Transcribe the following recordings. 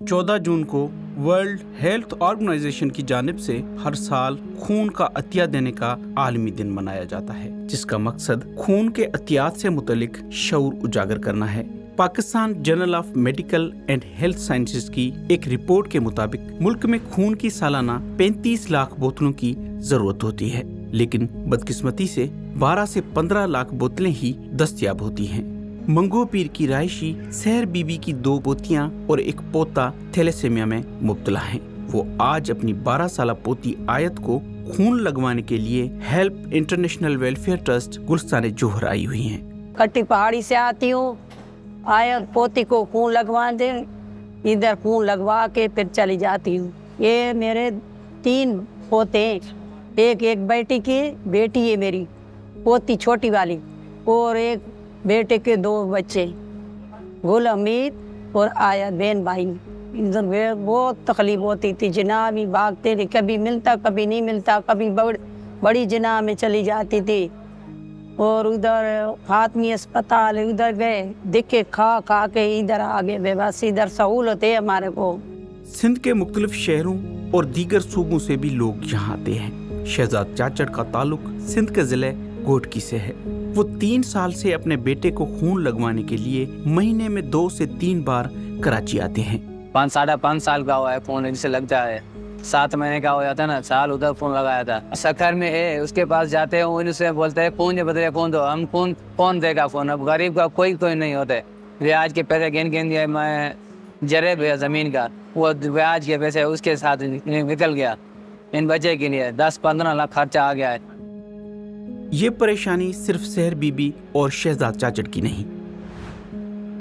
14 जून को world health organisation की जानिब से हर साल खून का अतिया देने का आलमी दिन मनाया जाता है, जिसका मकसद खून के अतियात से मुतलिक शऊर उजागर करना है। Pakistan journal of medical and health sciences की एक रिपोर्ट के मुताबिक मुल्क में खून की सालाना 35 लाख बोतलों की जरूरत होती है, लेकिन बदकिस्मती से 12 से 15 लाख बोतलें ही दस्तयाब होती हैं। मंगो पीर की रायशी सहर बीबी की 2 पोतियां और एक पोता थैलेसीमिया में मुब्तला हैं। वो आज अपनी 12 साल पोती आयत को खून लगवाने के लिए help international welfare trust Gulistan Johar आई हुई हैं। कट्टी पहाड़ी से आती हूँ, आयत पोती को खून लगवा दे, इधर खून लगवा के फिर चली जाती हूँ। ये मेरे 3 पोते, एक बेटी की बेटी है मेरी पोती छोटी वाली, और एक बेटे के 2 बच्चे, गुल हमीद और आयत बहन भाई। इधर बहुत तकलीफ होती थी, जिनाह भी भागते थे, कभी मिलता कभी नहीं मिलता, कभी बड़ी जिनाह में चली जाती थी। और उधर फातमी अस्पताल उधर गए, दिखे खा के इधर आ गए, बस इधर सहूलत है हमारे को। सिंध के मुख्तलिफ शहरों और दीगर सूबों से भी लोग यहाँ आते हैं। शहजाद चाचड़ का ताल्लुक सिंध के जिले गोटकी से है। वो 3 साल से अपने बेटे को खून लगवाने के लिए महीने में 2 से 3 बार कराची आते हैं। 5-5.5 साल का हुआ है, फोन इनसे लगता है। 7 महीने का हो जाता है ना, साल उधर फोन लगाया था। सखर में है, उसके पास जाते हैं, उनसे बोलते हैं खून बदले खून दो। हम खून कौन देगा खून? अब गरीब का कोई नहीं होता। ब्याज के पैसे गिन दिए, मैं जरेब है ज़मीन का, वो ब्याज के पैसे उसके साथ निकल गया। इन बच्चे के लिए 10-15 लाख खर्चा आ गया है। ये परेशानी सिर्फ सहर बीबी और शहजाद चाचड़ की नहीं।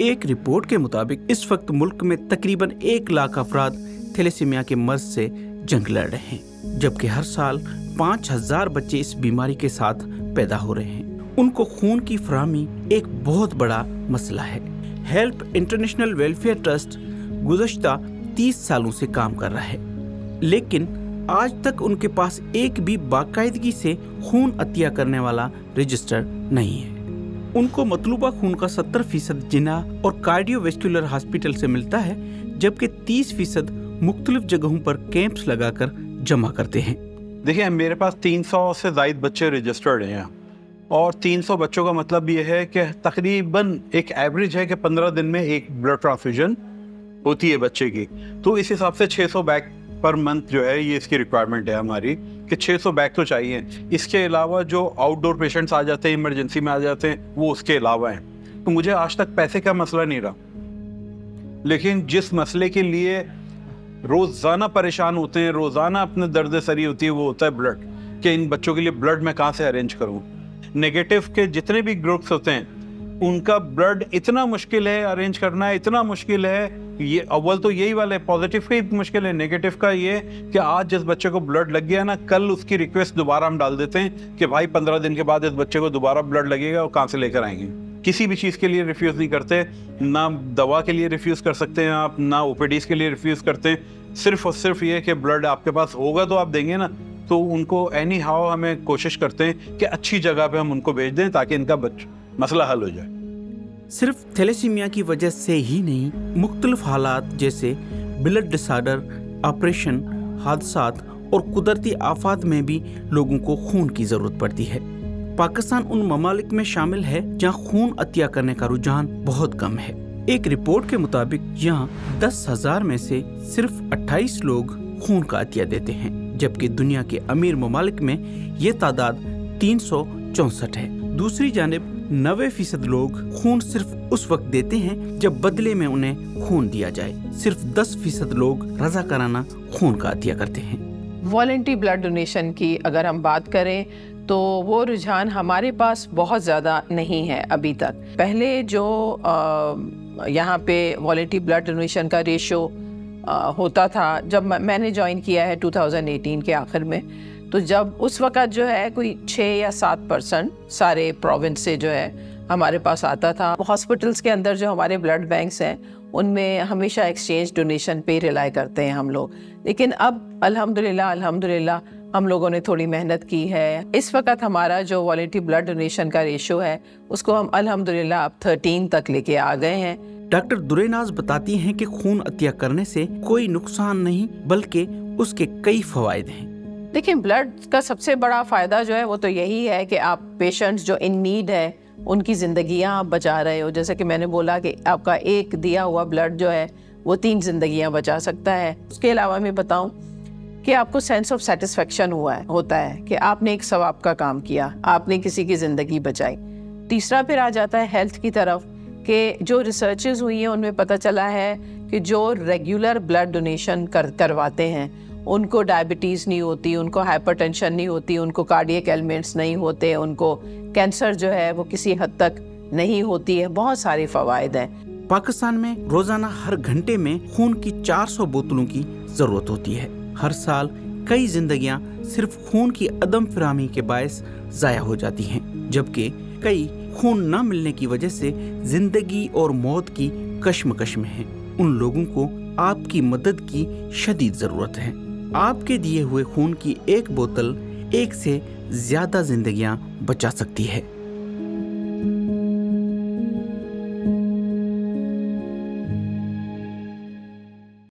एक रिपोर्ट के मुताबिक इस वक्त मुल्क में तकरीबन 1 लाख अफराद थैलेसीमिया के मर्ज से जंग लड़ रहे हैं, जबकि हर साल 5000 बच्चे इस बीमारी के साथ पैदा हो रहे हैं। उनको खून की फराहमी एक बहुत बड़ा मसला है। हेल्प इंटरनेशनल वेलफेयर ट्रस्ट गुज़श्ता 30 सालों से काम कर रहा है, लेकिन आज तक उनके पास एक भी बाकायदगी से खून अतिया करने वाला रजिस्टर नहीं है। उनको मतलूबा खून का 70% जिन्ना और कार्डियोवैस्कुलर हॉस्पिटल से मिलता है, जबकि 30% मुख्तलिफ जगहों पर कैंप्स लगाकर जमा करते हैं। देखिए, मेरे पास 300 से ज़ायद बच्चे रजिस्टर्ड हैं, और 300 बच्चों का मतलब ये है कि तकरीबन एक एवरेज है कि 15 दिन में एक ब्लड ट्रांसफ्यूजन होती है बच्चे की। तो इस हिसाब से 600 बैग पर मंथ जो है ये इसकी रिक्वायरमेंट है हमारी, कि 600 बैग तो चाहिए। इसके अलावा जो आउटडोर पेशेंट्स आ जाते हैं, इमरजेंसी में आ जाते हैं, वो उसके अलावा हैं। तो मुझे आज तक पैसे का मसला नहीं रहा, लेकिन जिस मसले के लिए रोज़ाना परेशान होते हैं, रोज़ाना अपने दर्द सरी होती है, वो होता है ब्लड, कि इन बच्चों के लिए ब्लड मैं कहाँ से अरेंज करूँ। नेगेटिव के जितने भी ग्रुप्स होते हैं उनका ब्लड इतना मुश्किल है अरेंज करना, इतना मुश्किल है। ये अव्वल तो यही वाला है, पॉजिटिव का ही मुश्किल है। नेगेटिव का ये कि आज जिस बच्चे को ब्लड लग गया ना, कल उसकी रिक्वेस्ट दोबारा हम डाल देते हैं कि भाई 15 दिन के बाद इस बच्चे को दोबारा ब्लड लगेगा, और कहाँ से लेकर आएंगे। किसी भी चीज़ के लिए रिफ्यूज़ नहीं करते, ना दवा के लिए रिफ्यूज़ कर सकते हैं आप, ना ओपीडीज़ के लिए रिफ्यूज़ करते हैं। सिर्फ और सिर्फ ये कि ब्लड आपके पास होगा तो आप देंगे ना। तो उनको एनी हाउ हमें कोशिश करते हैं कि अच्छी जगह पे हम उनको भेज दें ताकि इनका मसला हल हो जाए। सिर्फ थैलेसीमिया की वजह से ही नहीं, मुख्तलिफ हालात जैसे ब्लड डिसऑर्डर, ऑपरेशन, हादसात और कुदरती आफात में भी लोगों को खून की जरूरत पड़ती है। पाकिस्तान उन ममालिक में शामिल है जहाँ खून अतिया करने का रुझान बहुत कम है। एक रिपोर्ट के मुताबिक यहाँ 10,000 में से सिर्फ 28 लोग खून का अतिया देते हैं, जबकि दुनिया के अमीर ममालिक में ये तादाद 364 है। दूसरी जानिब 90% लोग खून सिर्फ उस वक्त देते हैं जब बदले में उन्हें खून दिया जाए। सिर्फ 10% लोग रज़ाकाराना खून का अतिया करते हैं। वॉलंटरी ब्लड डोनेशन की अगर हम बात करें तो वो रुझान हमारे पास बहुत ज़्यादा नहीं है अभी तक। पहले जो यहाँ पे वॉलंटरी ब्लड डोनेशन का रेशो होता था, जब मैंने ज्वाइन किया है 2018 के आखिर में, तो जब उस वक़्त जो है कोई 6 या 7% सारे प्रोविंस से जो है हमारे पास आता था। हॉस्पिटल्स के अंदर जो हमारे ब्लड बैंक्स हैं उनमें हमेशा एक्सचेंज डोनेशन पे रिलाई करते हैं हम लोग। लेकिन अब अल्हम्दुलिल्लाह हम लोगों ने थोड़ी मेहनत की है। इस वक्त हमारा जो वॉलंटरी ब्लड डोनेशन का रेशो है उसको हम अल्हम्दुलिल्लाह अब 13 तक लेके आ गए हैं। डॉक्टर दुरेनाज बताती हैं कि खून अतिया करने से कोई नुकसान नहीं बल्कि उसके कई फवायद हैं। देखिए, ब्लड का सबसे बड़ा फ़ायदा जो है वो तो यही है कि आप पेशेंट्स जो इन नीड है उनकी ज़िंदगियां आप बचा रहे हो। जैसे कि मैंने बोला कि आपका एक दिया हुआ ब्लड जो है वो 3 ज़िंदगियां बचा सकता है। उसके अलावा मैं बताऊं कि आपको सेंस ऑफ सेटिस्फेक्शन होता है कि आपने एक सवाब का काम किया, आपने किसी की ज़िंदगी बचाई। तीसरा फिर आ जाता है हेल्थ की तरफ कि जो रिसर्चेज हुई हैं उनमें पता चला है कि जो रेगुलर ब्लड डोनेशन करवाते हैं उनको डायबिटीज़ नहीं होती, उनको हाइपरटेंशन नहीं होती, उनको कार्डियक एलिमेंट्स नहीं होते, उनको कैंसर जो है वो किसी हद तक नहीं होती है। बहुत सारे फ़वाइद हैं। पाकिस्तान में रोजाना हर घंटे में खून की 400 बोतलों की जरूरत होती है। हर साल कई जिंदगियां सिर्फ खून की अदम फिरामी के बायस जाया हो जाती हैं, जबकि कई खून न मिलने की वजह से जिंदगी और मौत की कश्मकश में हैं। उन लोगों को आपकी मदद की शदीद जरूरत है। आपके दिए हुए खून की एक बोतल 1 से ज्यादा जिंदगियां बचा सकती है।